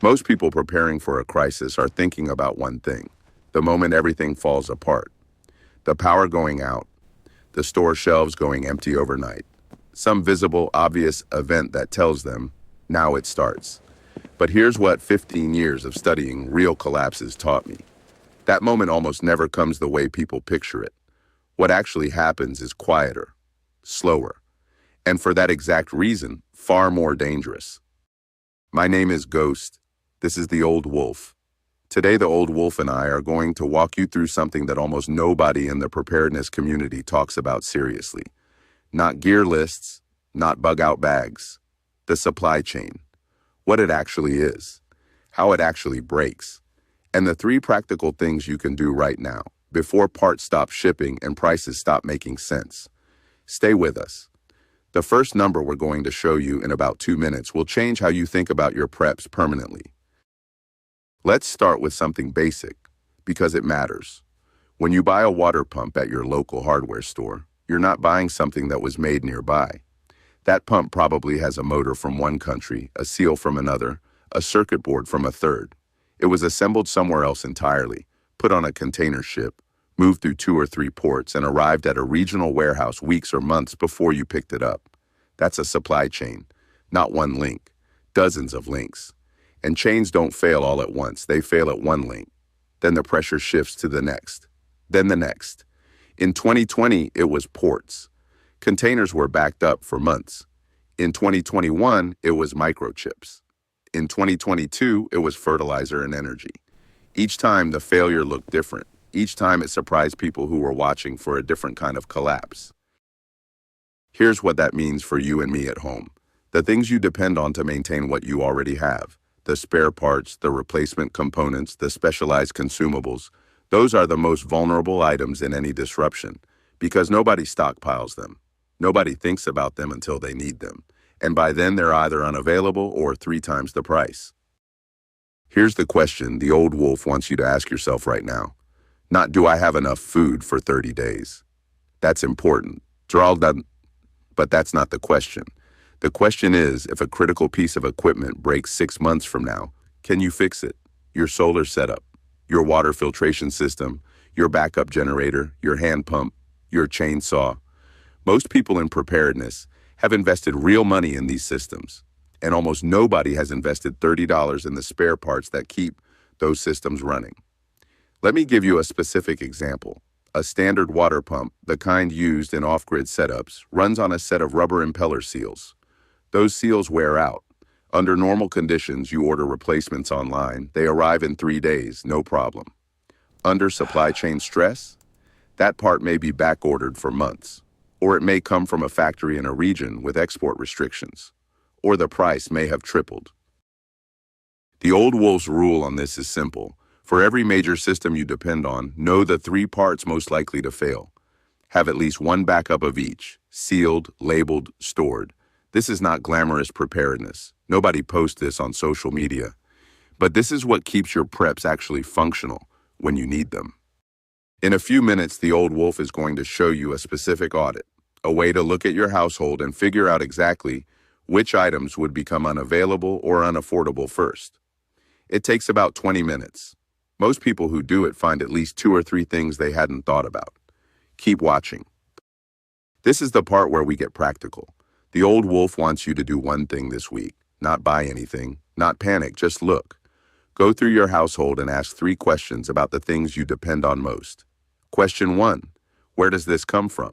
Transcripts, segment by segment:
Most people preparing for a crisis are thinking about one thing: the moment everything falls apart. The power going out, the store shelves going empty overnight. Some visible, obvious event that tells them, now it starts. But here's what 15 years of studying real collapses taught me. That moment almost never comes the way people picture it. What actually happens is quieter, slower, and for that exact reason, far more dangerous. My name is Ghost. This is the Old Wolf. Today, the Old Wolf and I are going to walk you through something that almost nobody in the preparedness community talks about seriously. Not gear lists, not bug-out bags. The supply chain. What it actually is. How it actually breaks. And the 3 practical things you can do right now, before parts stop shipping and prices stop making sense. Stay with us. The first number we're going to show you in about 2 minutes will change how you think about your preps permanently. Let's start with something basic, because it matters. When you buy a water pump at your local hardware store, you're not buying something that was made nearby. That pump probably has a motor from one country, a seal from another, a circuit board from a third. It was assembled somewhere else entirely, put on a container ship, moved through 2 or 3 ports, and arrived at a regional warehouse weeks or months before you picked it up. That's a supply chain, not one link, dozens of links. And chains don't fail all at once, they fail at one link. Then the pressure shifts to the next, then the next. In 2020, it was ports. Containers were backed up for months. In 2021, it was microchips. In 2022, it was fertilizer and energy. Each time the failure looked different. Each time it surprised people who were watching for a different kind of collapse. Here's what that means for you and me at home. The things you depend on to maintain what you already have. The spare parts, the replacement components, the specialized consumables. Those are the most vulnerable items in any disruption because nobody stockpiles them. Nobody thinks about them until they need them. And by then they're either unavailable or 3 times the price. Here's the question the Old Wolf wants you to ask yourself right now. Not do I have enough food for 30 days? That's important. But that's not the question. The question is, if a critical piece of equipment breaks 6 months from now, can you fix it? Your solar setup, your water filtration system, your backup generator, your hand pump, your chainsaw. Most people in preparedness have invested real money in these systems, and almost nobody has invested $30 in the spare parts that keep those systems running. Let me give you a specific example. A standard water pump, the kind used in off-grid setups, runs on a set of rubber impeller seals. Those seals wear out. Under normal conditions, you order replacements online. They arrive in 3 days, no problem. Under supply chain stress, that part may be back-ordered for months. Or it may come from a factory in a region with export restrictions. Or the price may have tripled. The Old Wolf's rule on this is simple. For every major system you depend on, know the 3 parts most likely to fail. Have at least one backup of each, sealed, labeled, stored. This is not glamorous preparedness. Nobody posts this on social media. But this is what keeps your preps actually functional when you need them. In a few minutes, the Old Wolf is going to show you a specific audit, a way to look at your household and figure out exactly which items would become unavailable or unaffordable first. It takes about 20 minutes. Most people who do it find at least 2 or 3 things they hadn't thought about. Keep watching. This is the part where we get practical. The Old Wolf wants you to do one thing this week. Not buy anything, not panic, just look. Go through your household and ask 3 questions about the things you depend on most. Question 1, where does this come from?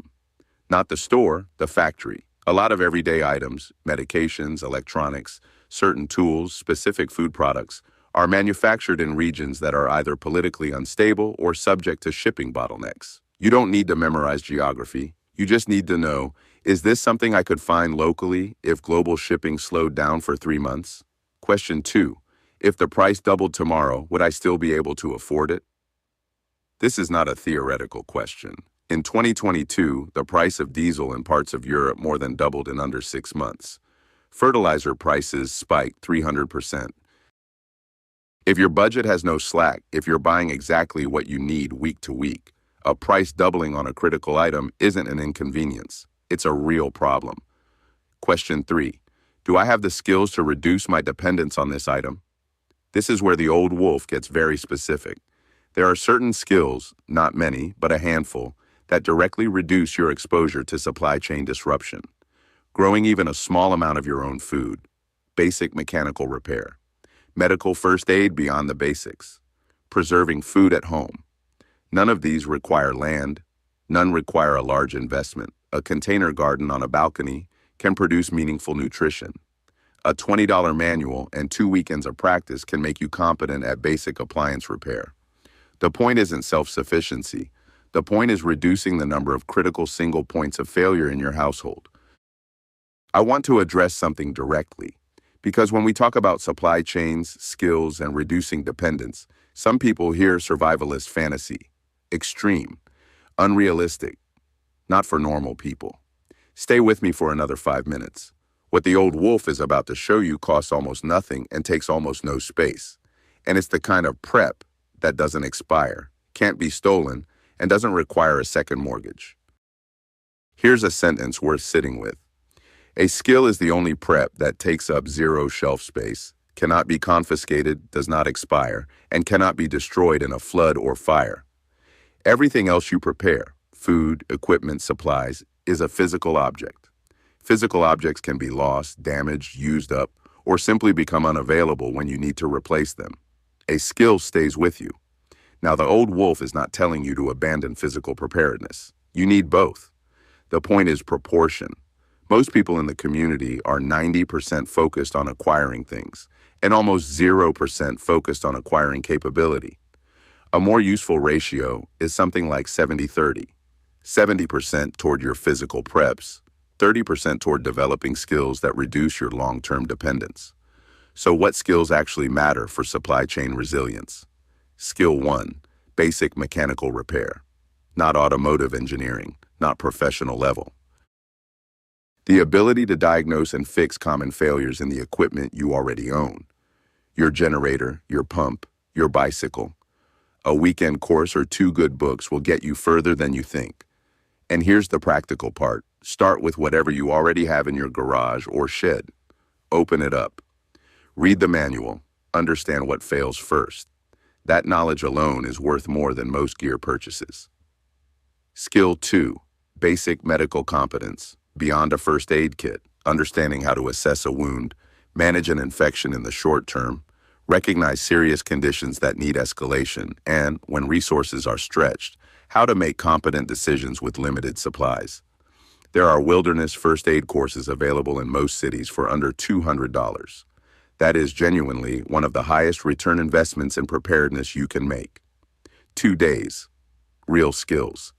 Not the store, the factory. A lot of everyday items, medications, electronics, certain tools, specific food products, are manufactured in regions that are either politically unstable or subject to shipping bottlenecks. You don't need to memorize geography. You just need to know, is this something I could find locally if global shipping slowed down for 3 months? Question 2, if the price doubled tomorrow, would I still be able to afford it? This is not a theoretical question. In 2022, the price of diesel in parts of Europe more than doubled in under 6 months. Fertilizer prices spiked 300%. If your budget has no slack, if you're buying exactly what you need week to week, a price doubling on a critical item isn't an inconvenience. It's a real problem. Question 3. Do I have the skills to reduce my dependence on this item? This is where the old wolf gets very specific. There are certain skills, not many, but a handful, that directly reduce your exposure to supply chain disruption. Growing even a small amount of your own food, basic mechanical repair, medical first aid beyond the basics, preserving food at home. None of these require land, none require a large investment. A container garden on a balcony can produce meaningful nutrition. A $20 manual and 2 weekends of practice can make you competent at basic appliance repair. The point isn't self-sufficiency. The point is reducing the number of critical single points of failure in your household. I want to address something directly, because when we talk about supply chains, skills, and reducing dependence, some people hear survivalist fantasy, extreme, unrealistic, not for normal people. Stay with me for another 5 minutes. What the old wolf is about to show you costs almost nothing and takes almost no space. And it's the kind of prep that doesn't expire, can't be stolen, and doesn't require a second mortgage. Here's a sentence worth sitting with. A skill is the only prep that takes up zero shelf space, cannot be confiscated, does not expire, and cannot be destroyed in a flood or fire. Everything else you prepare, food, equipment, supplies, is a physical object. Physical objects can be lost, damaged, used up, or simply become unavailable when you need to replace them. A skill stays with you. Now, the old wolf is not telling you to abandon physical preparedness. You need both. The point is proportion. Most people in the community are 90% focused on acquiring things, and almost 0% focused on acquiring capability. A more useful ratio is something like 70-30. 70% toward your physical preps, 30% toward developing skills that reduce your long-term dependence. So what skills actually matter for supply chain resilience? Skill 1, basic mechanical repair. Not automotive engineering, not professional level. The ability to diagnose and fix common failures in the equipment you already own. Your generator, your pump, your bicycle. A weekend course or 2 good books will get you further than you think. And here's the practical part. Start with whatever you already have in your garage or shed. Open it up. Read the manual. Understand what fails first. That knowledge alone is worth more than most gear purchases. Skill 2, basic medical competence. Beyond a first aid kit, understanding how to assess a wound, manage an infection in the short term, recognize serious conditions that need escalation, and, when resources are stretched, how to make competent decisions with limited supplies. There are wilderness first aid courses available in most cities for under $200. That is genuinely one of the highest return investments in preparedness you can make. 2 days. Real skills.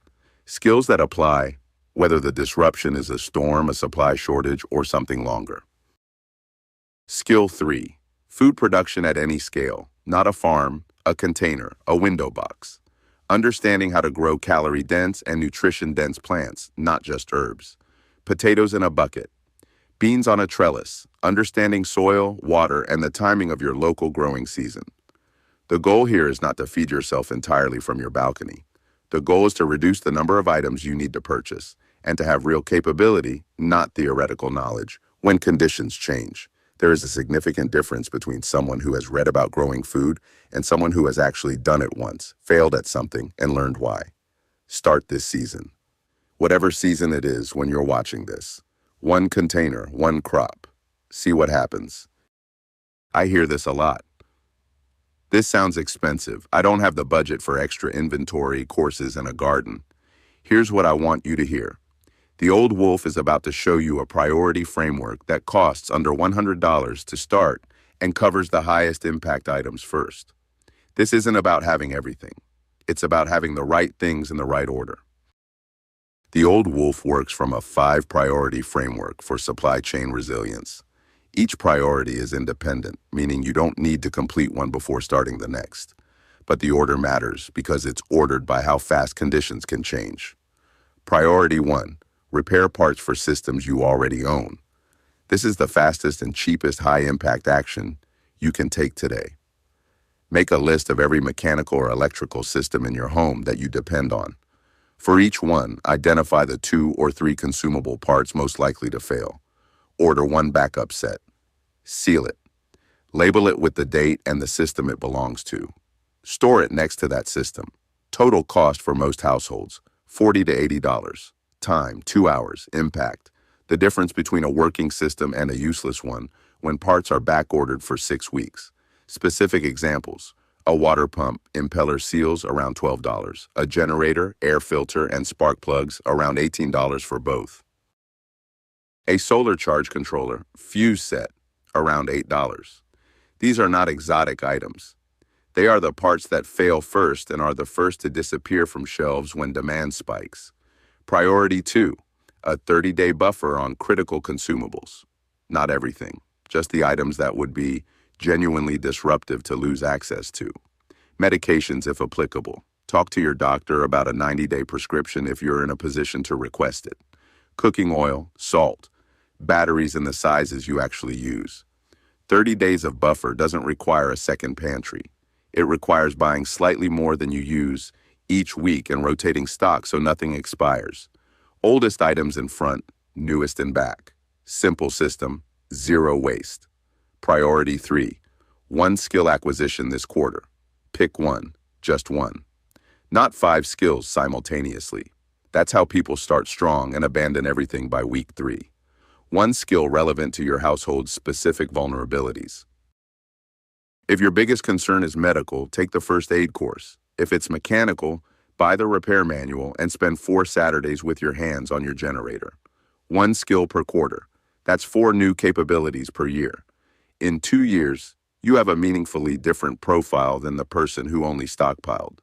Skills that apply whether the disruption is a storm, a supply shortage, or something longer. Skill 3. Food production at any scale, not a farm, a container, a window box. Understanding how to grow calorie-dense and nutrition-dense plants, not just herbs. Potatoes in a bucket. Beans on a trellis. Understanding soil, water, and the timing of your local growing season. The goal here is not to feed yourself entirely from your balcony. The goal is to reduce the number of items you need to purchase and to have real capability, not theoretical knowledge, when conditions change. There is a significant difference between someone who has read about growing food and someone who has actually done it once, failed at something, and learned why. Start this season. Whatever season it is when you're watching this. 1 container, 1 crop. See what happens. I hear this a lot. This sounds expensive. I don't have the budget for extra inventory, courses, and a garden. Here's what I want you to hear. The old wolf is about to show you a priority framework that costs under $100 to start and covers the highest impact items first. This isn't about having everything. It's about having the right things in the right order. The old wolf works from a 5-priority framework for supply chain resilience. Each priority is independent, meaning you don't need to complete one before starting the next. But the order matters because it's ordered by how fast conditions can change. Priority 1, repair parts for systems you already own. This is the fastest and cheapest high-impact action you can take today. Make a list of every mechanical or electrical system in your home that you depend on. For each one, identify the 2 or 3 consumable parts most likely to fail. Order 1 backup set. Seal it. Label it with the date and the system it belongs to. Store it next to that system. Total cost for most households, $40 to $80. Time, 2 hours. Impact, the difference between a working system and a useless one when parts are back-ordered for 6 weeks. Specific examples: a water pump, impeller seals, around $12. A generator, air filter, and spark plugs, around $18 for both. A solar charge controller, fuse set, around $8. These are not exotic items. They are the parts that fail first and are the first to disappear from shelves when demand spikes. Priority 2, a 30-day buffer on critical consumables. Not everything, just the items that would be genuinely disruptive to lose access to. Medications if applicable. Talk to your doctor about a 90-day prescription if you're in a position to request it. Cooking oil, salt, batteries in the sizes you actually use. 30 days of buffer doesn't require a second pantry. It requires buying slightly more than you use each week and rotating stock so nothing expires. Oldest items in front, newest in back. Simple system, zero waste. Priority 3, one skill acquisition this quarter. Pick one, just one. Not 5 skills simultaneously. That's how people start strong and abandon everything by week 3. One skill relevant to your household's specific vulnerabilities. If your biggest concern is medical, take the first aid course. If it's mechanical, buy the repair manual and spend 4 Saturdays with your hands on your generator. One skill per quarter. That's 4 new capabilities per year. In 2 years, you have a meaningfully different profile than the person who only stockpiled.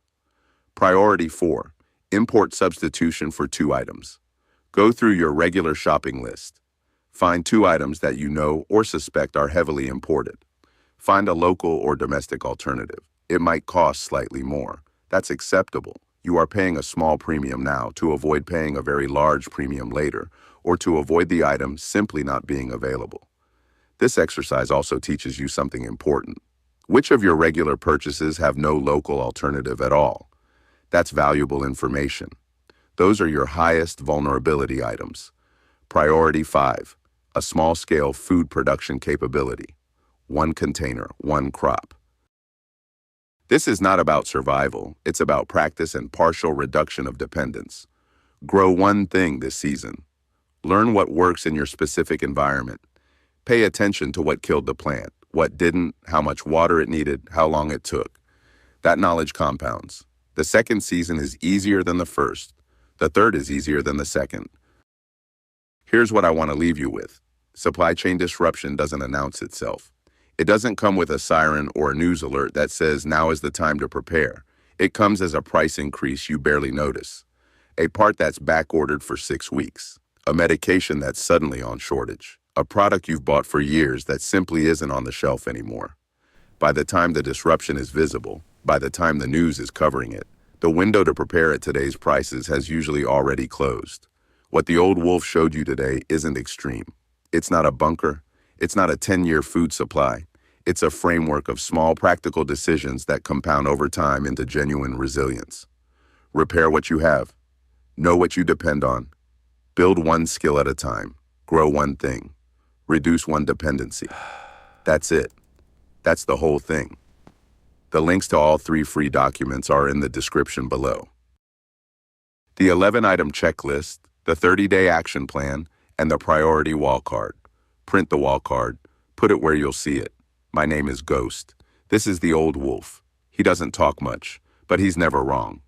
Priority 4, import substitution for 2 items. Go through your regular shopping list. Find 2 items that you know or suspect are heavily imported. Find a local or domestic alternative. It might cost slightly more. That's acceptable. You are paying a small premium now to avoid paying a very large premium later, or to avoid the item simply not being available. This exercise also teaches you something important. Which of your regular purchases have no local alternative at all? That's valuable information. Those are your highest vulnerability items. Priority 5, a small-scale food production capability. 1 container, 1 crop. This is not about survival, it's about practice and partial reduction of dependence. Grow one thing this season. Learn what works in your specific environment. Pay attention to what killed the plant, what didn't, how much water it needed, how long it took. That knowledge compounds. The second season is easier than the first. The third is easier than the second. Here's what I want to leave you with. Supply chain disruption doesn't announce itself. It doesn't come with a siren or a news alert that says now is the time to prepare. It comes as a price increase you barely notice. A part that's back-ordered for 6 weeks. A medication that's suddenly on shortage. A product you've bought for years that simply isn't on the shelf anymore. By the time the disruption is visible, by the time the news is covering it, the window to prepare at today's prices has usually already closed. What the old wolf showed you today isn't extreme. It's not a bunker. It's not a 10-year food supply. It's a framework of small practical decisions that compound over time into genuine resilience. Repair what you have. Know what you depend on. Build one skill at a time. Grow one thing. Reduce one dependency. That's it. That's the whole thing. The links to all 3 free documents are in the description below. The 11-item checklist, the 30-day action plan, and the priority wall card. Print the wall card. Put it where you'll see it. My name is Ghost. This is the old wolf. He doesn't talk much, but he's never wrong.